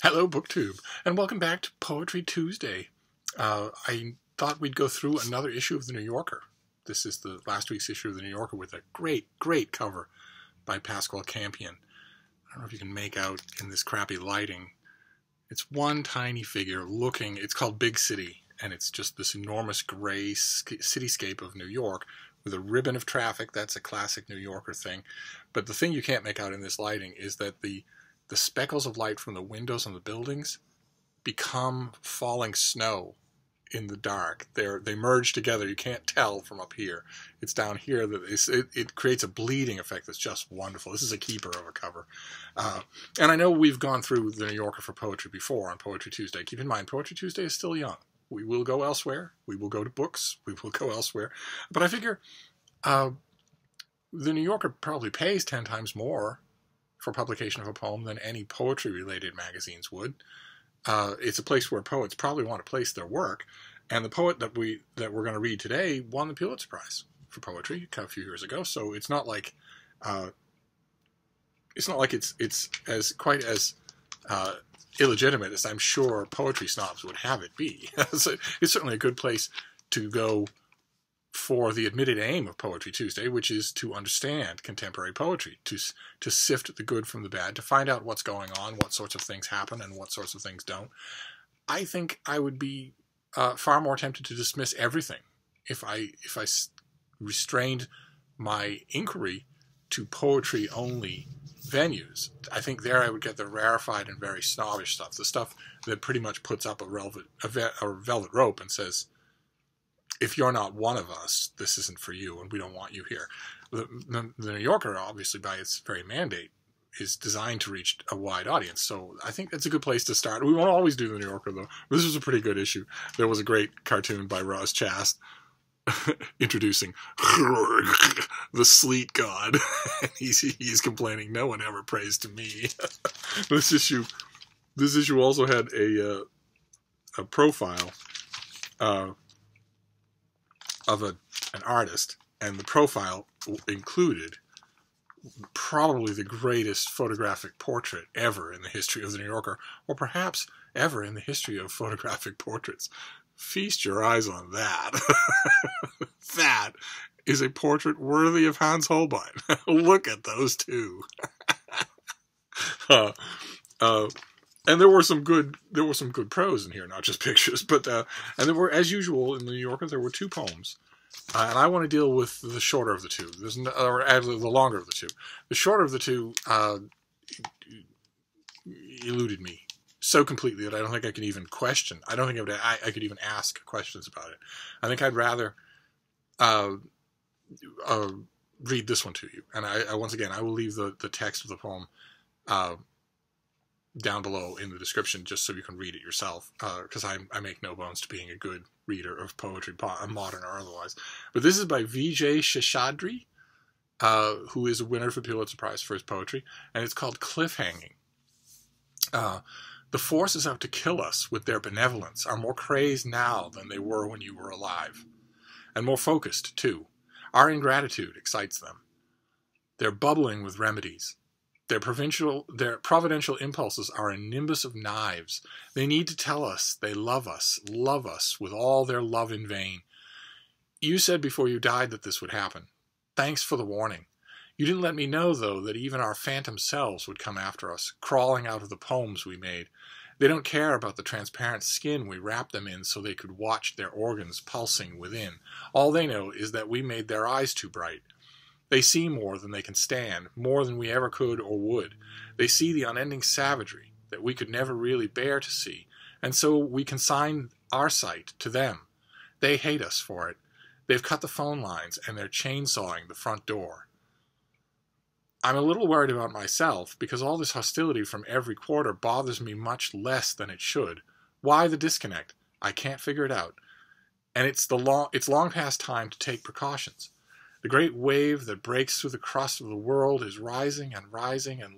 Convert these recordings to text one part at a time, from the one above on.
Hello, BookTube, and welcome back to Poetry Tuesday. I thought we'd go through another issue of The New Yorker. This is the last week's issue of The New Yorker with a great cover by Pascal Campion. I don't know if you can make out in this crappy lighting. It's one tiny figure looking, it's called Big City, and it's just this enormous gray cityscape of New York with a ribbon of traffic. That's a classic New Yorker thing. But the thing you can't make out in this lighting is that the speckles of light from the windows on the buildings become falling snow in the dark. They merge together. You can't tell from up here. It's down here that it creates a bleeding effect that's just wonderful. This is a keeper of a cover. And I know we've gone through The New Yorker for poetry before on Poetry Tuesday. Keep in mind, Poetry Tuesday is still young. We will go elsewhere. We will go to books. We will go elsewhere. But I figure The New Yorker probably pays 10 times more for publication of a poem than any poetry-related magazines would. It's a place where poets probably want to place their work, and the poet that we're going to read today won the Pulitzer Prize for poetry a few years ago. So it's not like it's as quite as illegitimate as I'm sure poetry snobs would have it be. So it's certainly a good place to go for the admitted aim of Poetry Tuesday, which is to understand contemporary poetry, to sift the good from the bad, to find out what's going on, what sorts of things happen, and what sorts of things don't. I think I would be far more tempted to dismiss everything if I restrained my inquiry to poetry-only venues. I think there I would get the rarefied and very snobbish stuff, the stuff that pretty much puts up a velvet rope and says, if you're not one of us, this isn't for you, and we don't want you here. The New Yorker, obviously, by its very mandate, is designed to reach a wide audience. So I think that's a good place to start. We won't always do The New Yorker, though. This was a pretty good issue. There was a great cartoon by Roz Chast introducing the sleet god. And he's complaining, no one ever prays to me. This issue also had a profile of an artist, and the profile included probably the greatest photographic portrait ever in the history of The New Yorker, or perhaps ever in the history of photographic portraits. Feast your eyes on that. That is a portrait worthy of Hans Holbein. Look at those two. And there were some good prose in here, not just pictures. But and there were, as usual in The New Yorker, there were two poems, and I want to deal with the shorter of the two. Or actually, the longer of the two. The shorter of the two eluded me so completely that I don't think I can even question. I don't think I could even ask questions about it. I think I'd rather read this one to you. And I once again, I will leave the text of the poem down below in the description, just so you can read it yourself, because I make no bones to being a good reader of poetry, modern or otherwise. But this is by Vijay Seshadri, who is a winner for the Pulitzer Prize for his poetry, and it's called Cliffhanging. The forces out to kill us with their benevolence are more crazed now than they were when you were alive, and more focused, too. Our ingratitude excites them. They're bubbling with remedies. Their providential impulses are a nimbus of knives. They need to tell us they love us with all their love in vain. You said before you died that this would happen. Thanks for the warning. You didn't let me know, though, that even our phantom selves would come after us, crawling out of the poems we made. They don't care about the transparent skin we wrapped them in so they could watch their organs pulsing within. All they know is that we made their eyes too bright. They see more than they can stand, more than we ever could or would. They see the unending savagery that we could never really bear to see, and so we consign our sight to them. They hate us for it. They've cut the phone lines, and they're chainsawing the front door. I'm a little worried about myself, because all this hostility from every quarter bothers me much less than it should. Why the disconnect? I can't figure it out. And it's long past time to take precautions. The great wave that breaks through the crust of the world is rising and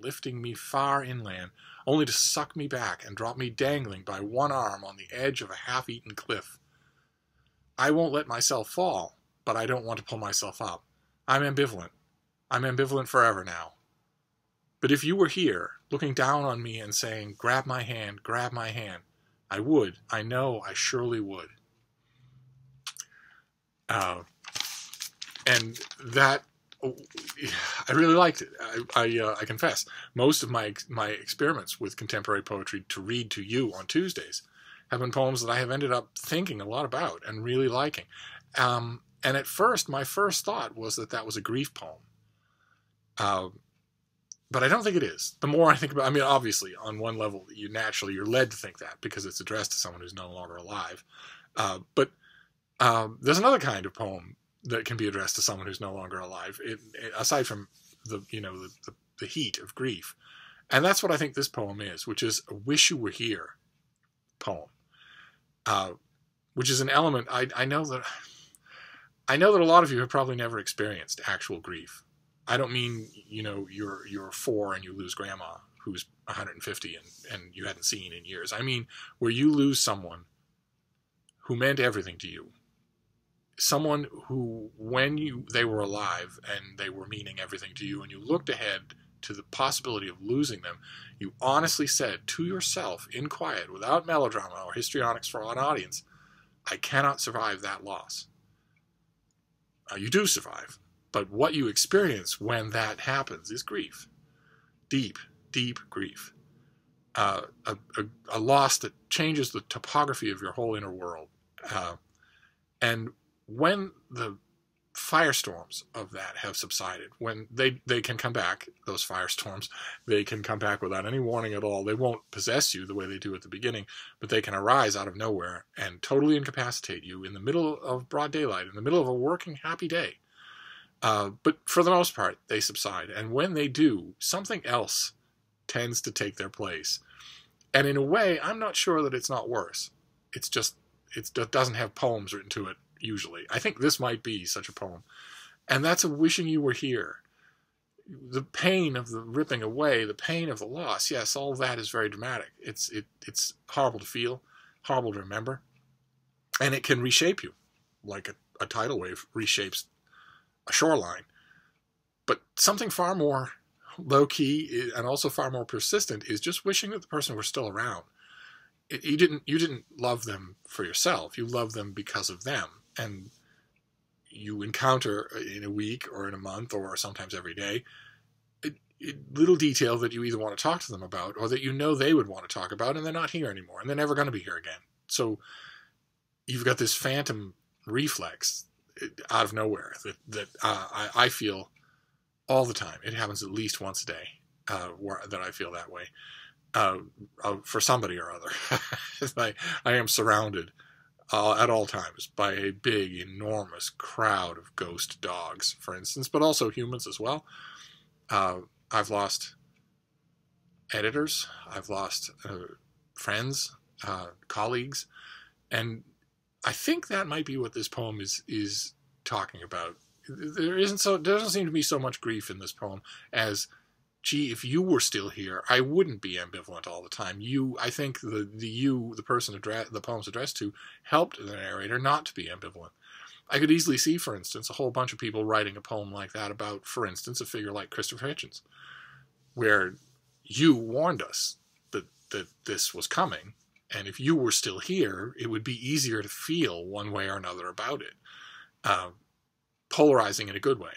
lifting me far inland, only to suck me back and drop me dangling by one arm on the edge of a half-eaten cliff. I won't let myself fall, but I don't want to pull myself up. I'm ambivalent. I'm ambivalent forever now. But if you were here, looking down on me and saying, grab my hand, I would. I know I surely would. And that, I really liked it. I confess, most of my experiments with contemporary poetry to read to you on Tuesdays have been poems that I have ended up thinking a lot about and really liking. And at first, my first thought was that was a grief poem. But I don't think it is. The more I think about it, I mean, obviously, on one level, you're led to think that because it's addressed to someone who's no longer alive. But there's another kind of poem that can be addressed to someone who's no longer alive, aside from the heat of grief. And that's what I think this poem is, which is a wish you were here poem, which is an element. I know that a lot of you have probably never experienced actual grief. I don't mean, you're 4 and you lose grandma who's 150 and you hadn't seen in years. I mean, where you lose someone who meant everything to you. Someone who, when they were alive and they were meaning everything to you, and you looked ahead to the possibility of losing them, you honestly said to yourself in quiet, without melodrama or histrionics for an audience, I cannot survive that loss. You do survive. But what you experience when that happens is grief. Deep, deep grief. A loss that changes the topography of your whole inner world. And when the firestorms of that have subsided, when they can come back, those firestorms, they can come back without any warning at all. They won't possess you the way they do at the beginning, but they can arise out of nowhere and totally incapacitate you in the middle of broad daylight, in the middle of a working, happy day. But for the most part, they subside. And when they do, something else tends to take their place. And in a way, I'm not sure that it's not worse. It's just, it doesn't have poems written to it, usually. I think this might be such a poem. And that's a wishing you were here. The pain of the ripping away, the pain of the loss, yes, all that is very dramatic. It's horrible to feel, horrible to remember. And it can reshape you, like a tidal wave reshapes a shoreline. But something far more low-key and also far more persistent is just wishing that the person were still around. You didn't love them for yourself. You love them because of them. And you encounter in a week or in a month or sometimes every day little detail that you either want to talk to them about or that they would want to talk about, and they're not here anymore and they're never going to be here again. So you've got this phantom reflex out of nowhere that I feel all the time. It happens at least once a day that I feel that way for somebody or other. I am surrounded at all times by a big, enormous crowd of ghost dogs, for instance, but also humans as well. I've lost editors. I've lost friends, colleagues, and I think that might be what this poem is talking about. There doesn't seem to be so much grief in this poem as, gee, if you were still here, I wouldn't be ambivalent all the time. I think the person the poem's addressed to helped the narrator not to be ambivalent. I could easily see, for instance, a whole bunch of people writing a poem like that about, for instance, a figure like Christopher Hitchens, where you warned us that this was coming. And if you were still here, it would be easier to feel one way or another about it. Polarizing in a good way,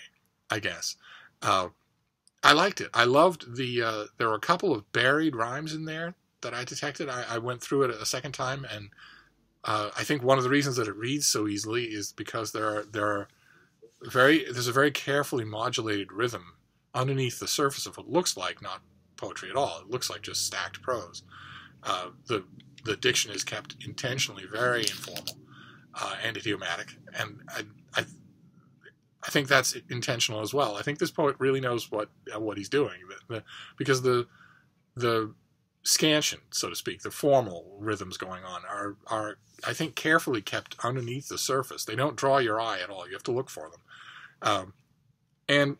I guess. I liked it. I loved there were a couple of buried rhymes in there that I detected. I went through it a second time, and I think one of the reasons that it reads so easily is because there's a very carefully modulated rhythm underneath the surface of what looks like not poetry at all. It looks like just stacked prose. The diction is kept intentionally very informal and idiomatic, and I think that's intentional as well. I think this poet really knows what he's doing, because the scansion, so to speak, the formal rhythms going on are I think carefully kept underneath the surface. They don't draw your eye at all. You have to look for them, and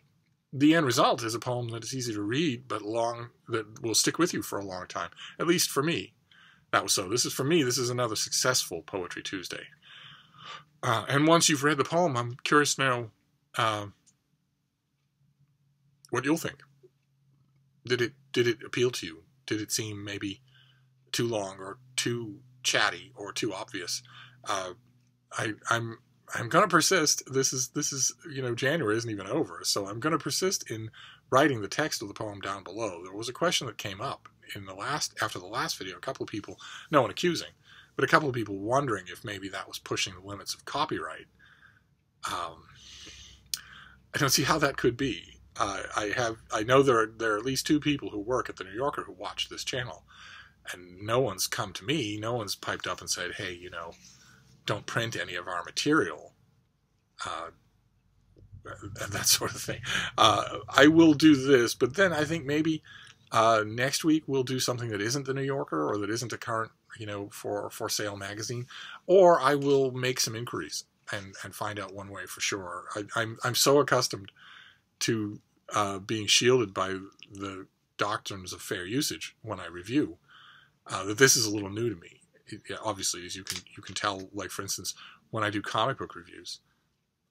the end result is a poem that is easy to read but long, that will stick with you for a long time. At least for me. That was so. This is another successful Poetry Tuesday. And once you've read the poem, I'm curious to know what you'll think. Did it appeal to you? Did it seem maybe too long or too chatty or too obvious? I'm going to persist. This is January isn't even over, so I'm going to persist in writing the text of the poem down below. There was a question that came up after the last video. A couple of people, no one accusing, but a couple of people wondering if maybe that was pushing the limits of copyright. I don't see how that could be. I know there are at least 2 people who work at the New Yorker who watch this channel, and no one's come to me. No one's piped up and said, "Hey, don't print any of our material," that sort of thing. I will do this, but then I think maybe next week we'll do something that isn't the New Yorker or that isn't a current, for sale magazine, or I will make some inquiries and find out one way for sure. I'm so accustomed to being shielded by the doctrines of fair usage when I review that this is a little new to me. Obviously, as you can tell, like for instance, when I do comic book reviews,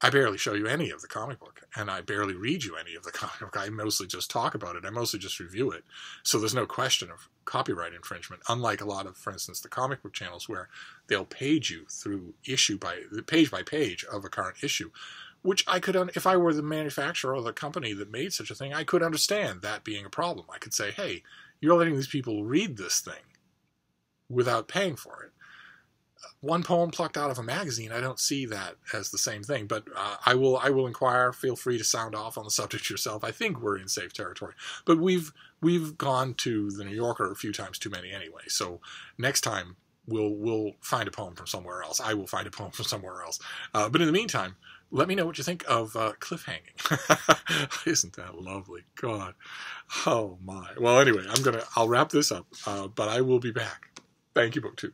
I barely show you any of the comic book, and I barely read you any of the comic book. I mostly just talk about it. I mostly just review it. So there's no question of copyright infringement, unlike a lot of, for instance, the comic book channels where they'll page you through page by page of a current issue, which I could, if I were the manufacturer or the company that made such a thing, I could understand that being a problem. I could say, hey, you're letting these people read this thing without paying for it. One poem plucked out of a magazine, I don't see that as the same thing, but I will inquire. Feel free to sound off on the subject yourself. I think we're in safe territory, but we've gone to the New Yorker a few times too many anyway. So next time we'll find a poem from somewhere else. I will find a poem from somewhere else. But in the meantime, let me know what you think of Cliffhanging. Isn't that lovely? God, oh my. Well, anyway, I'll wrap this up, but I will be back. Thank you, BookTube.